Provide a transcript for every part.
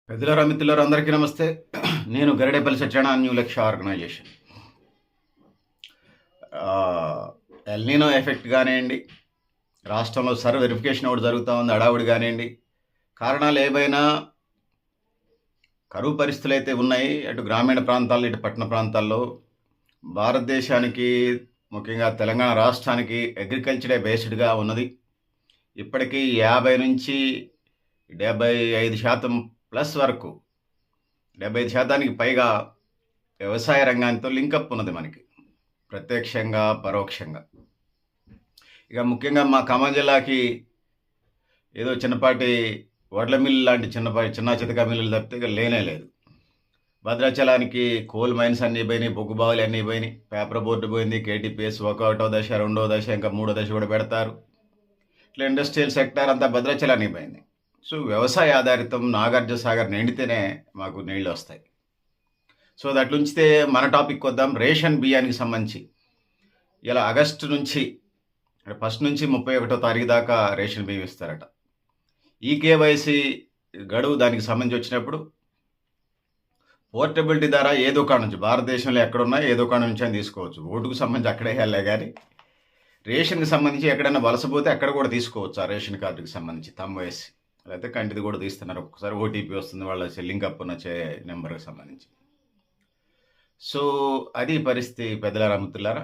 పెద్దలారా మిత్రులారా అందరికీ నమస్తే. నేను గరిడేపల్లి సత్యనారాయణ న్యూ లక్ష్య ఆర్గనైజేషన్. ఎల్నినో ఎఫెక్ట్ కానివ్వండి, రాష్ట్రంలో వెరిఫికేషన్ ఒకటి జరుగుతూ ఉంది, హడావుడి కానివ్వండి, కారణాలు ఏవైనా కరువు పరిస్థితులు అయితే ఉన్నాయి. అటు గ్రామీణ ప్రాంతాల్లో ఇటు పట్టణ ప్రాంతాల్లో భారతదేశానికి ముఖ్యంగా తెలంగాణ రాష్ట్రానికి అగ్రికల్చరే బేస్డ్గా ఉన్నది. ఇప్పటికీ 50 నుంచి 75% ప్లస్ వరకు 75% పైగా వ్యవసాయ రంగానికి లింకప్ ఉన్నది మనకి, ప్రత్యక్షంగా పరోక్షంగా. ఇక ముఖ్యంగా మా ఖమ్మం జిల్లాకి ఏదో చిన్నపాటి వడ్ల మిల్లు లాంటి చిన్న చితక మిల్లులు తప్పితే ఇక లేనే లేదు. భద్రాచలానికి కోల్ మైన్స్ అన్నీ పోయినాయి, బొగ్గు బావులు అన్నీ పోయినాయి, పేపర్ బోర్డు పోయింది, కేటీపీఎస్ 1వ దశ 2వ దశ ఇంకా 3వ దశ కూడా పెడతారు. ఇట్లా ఇండస్ట్రియల్ సెక్టార్ అంతా భద్రాచలానికి పోయింది. సో వ్యవసాయ ఆధారితం నాగార్జున సాగర్ నిండితేనే మాకు నీళ్ళు వస్తాయి. సో అట్లా ఉంచితే మన టాపిక్ వద్దాం. రేషన్ బియ్యానికి సంబంధించి ఇలా ఆగస్టు నుంచి 1 నుంచి 31వ తారీఖు దాకా రేషన్ బియ్యం ఇస్తారట. ఈ కేవైసీ గడువు దానికి సంబంధించి వచ్చినప్పుడు పోర్టబిలిటీ ద్వారా ఏ దుకాణం నుంచి, భారతదేశంలో ఎక్కడున్నా ఏ దుకాణం నుంచి అని తీసుకోవచ్చు. ఓటుకు సంబంధించి అక్కడే వెళ్ళే కానీ రేషన్కి సంబంధించి ఎక్కడైనా వలసపోతే అక్కడ కూడా తీసుకోవచ్చు. ఆ రేషన్ కార్డుకి సంబంధించి తమ్ము వేసి, లేకపోతే కంటిది కూడా తీస్తున్నారు. ఒక్కొక్కసారి ఓటీపీ వస్తుంది వాళ్ళ లింక్ అప్ ఉన్న నెంబర్కి సంబంధించి. సో అది పరిస్థితి పెద్దలారా మిత్రులారా.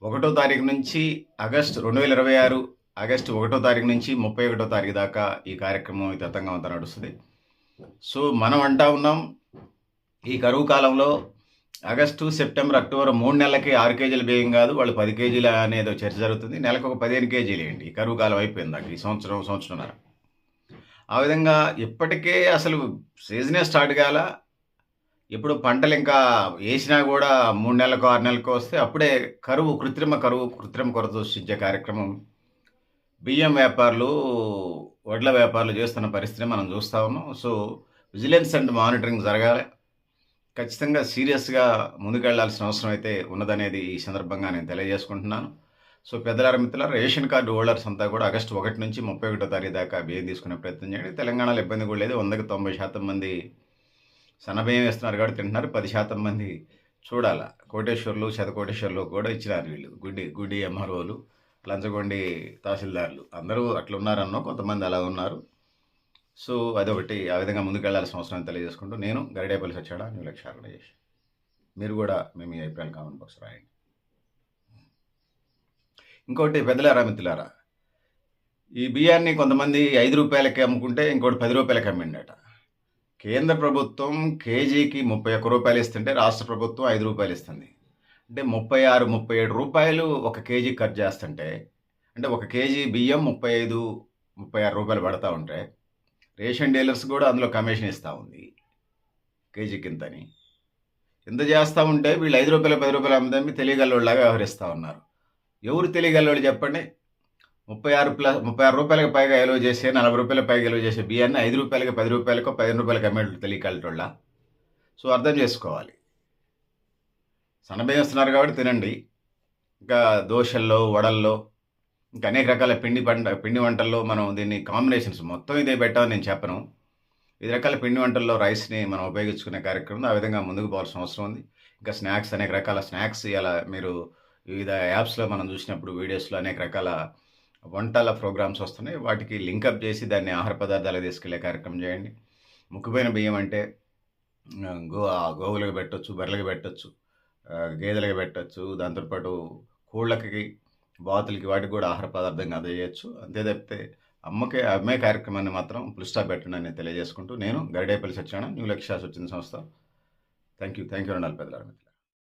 1వ తారీఖు నుంచి ఆగస్టు 2026 ఆగస్టు 1వ తారీఖు నుంచి 31వ తారీఖు దాకా ఈ కార్యక్రమం తతంగం అంతా నడుస్తుంది. సో మనం అంటా ఉన్నాం, ఈ కరువు కాలంలో ఆగస్టు సెప్టెంబర్ అక్టోబర్ 3 నెలలకి 6 కేజీల బియ్యం కాదు, వాళ్ళు 10 కేజీల అనేది చర్చ జరుగుతుంది. నెలకు ఒక 15 కేజీలు ఏంటి, ఈ కరువు కాలం అయిపోయిందాక ఈ సంవత్సరంన్నర. ఆ విధంగా ఇప్పటికే అసలు సీజనే స్టార్ట్ కాల. ఇప్పుడు పంటలు ఇంకా వేసినా కూడా 3 నెలలకు 6 నెలలకు వస్తే అప్పుడే కృత్రిమ కొరత సృష్టించే కార్యక్రమం బియ్యం వ్యాపారులు, వడ్ల వ్యాపారులు చేస్తున్న పరిస్థితిని మనం చూస్తూ ఉన్నాం. సో విజిలెన్స్ అండ్ మానిటరింగ్ జరగాలి. ఖచ్చితంగా సీరియస్గా ముందుకెళ్లాల్సిన అవసరం అయితే ఉన్నదనేది ఈ సందర్భంగా నేను తెలియజేసుకుంటున్నాను. సో పెద్దలారా మిత్రులారా, రేషన్ కార్డు హోల్డర్స్ అంతా కూడా ఆగస్టు 1 నుంచి 31వ తారీఖు దాకా బియ్యం తీసుకునే ప్రయత్నం చేయండి. తెలంగాణలో ఇబ్బంది కూడా లేదు. 100కి 90% మంది సన్నబియ్యం వేస్తున్నారు కాబట్టి తింటున్నారు. 10% మంది చూడాల కోటేశ్వర్లు, శతకోటేశ్వర్లు కూడా ఇచ్చినారు. వీళ్ళు గుడ్డి ఎంఆర్ఓలు, లంచగొండి తహసీల్దార్లు అందరూ అట్లా ఉన్నారన్నో, కొంతమంది అలా ఉన్నారు. సో అదొకటి, ఆ విధంగా ముందుకెళ్లాల్సిన అవసరం తెలియజేసుకుంటూ నేను గరిడేపల్లి సత్యనారాయణ న్యూ లక్ష్య ఆర్గనైజేషన్. మీరు కూడా మీ అభిప్రాయాలు కామెంట్ బాక్స్ రాయండి. ఇంకోటి పెద్దలారా మిత్రులారా, ఈ బియ్యాన్ని కొంతమంది 5 రూపాయలకి అమ్ముకుంటే ఇంకోటి 10 రూపాయలకి అమ్మిండట. కేంద్ర ప్రభుత్వం కేజీకి 31 రూపాయలు ఇస్తుంటే రాష్ట్ర ప్రభుత్వం 5 రూపాయలు ఇస్తుంది. అంటే 36, 37 రూపాయలు ఒక కేజీ ఖర్చు చేస్తుంటే, అంటే ఒక కేజీ బియ్యం 35, 36 రూపాయలు పడతా ఉంటే రేషన్ డీలర్స్ కూడా అందులో కమిషన్ ఇస్తూ ఉంది కేజీకి ఇంతని. ఇంత చేస్తూ ఉంటే వీళ్ళు 5 రూపాయలు 10 రూపాయలు అమ్మితే తెలియగలలాగా వ్యవహరిస్తూ ఉన్నారు. ఎవరు తెలియగలవాళ్ళు చెప్పండి? 36 రూపాయలకు పైగా ఎలువ చేసే, 40 రూపాయలకు పైగా ఎలువ చేసే బియ్యాన్ని 5 రూపాయలకి 10 రూపాయలకో 15 రూపాయలకి అమ్మేట్లు తెలియగలటోళ్ళ. సో అర్థం చేసుకోవాలి. సన్నబియ్యం ఇస్తున్నారు కాబట్టి తినండి. ఇంకా దోశల్లో, వడల్లో, ఇంకా అనేక రకాల పిండి వంటల్లో మనం దీన్ని కాంబినేషన్స్ మొత్తం ఇదే పెట్టామని నేను చెప్పను. 5 రకాల పిండి వంటల్లో రైస్ని మనం ఉపయోగించుకునే కార్యక్రమం ఆ విధంగా ముందుకు పోవాల్సిన అవసరం ఉంది. ఇంకా స్నాక్స్, అనేక రకాల స్నాక్స్ ఇలా మీరు వివిధ యాప్స్లో మనం చూసినప్పుడు వీడియోస్లో అనేక రకాల వంటల ప్రోగ్రామ్స్ వస్తున్నాయి. వాటికి లింకప్ చేసి దాన్ని ఆహార పదార్థాలకు తీసుకెళ్లే కార్యక్రమం చేయండి. ముక్కుపోయిన బియ్యం అంటే గోవులకు పెట్టచ్చు, బర్రెలకు పెట్టచ్చు, గేదెలకు పెట్టచ్చు, దాంతోపాటు కోళ్ళకి, బాతులకి, వాటికి కూడా ఆహార పదార్థంగా అందజేయచ్చు. అంతే తప్పితే అమ్మే కార్యక్రమాన్ని మాత్రం ఫుల్ స్టాప్ పెట్టండి అని తెలియజేసుకుంటూ నేను గరిడేపల్లి సత్యనారాయణ న్యూ లక్ష్య స్వచ్ఛంద సంస్థ. Thank you. 2 పెద్దలారా.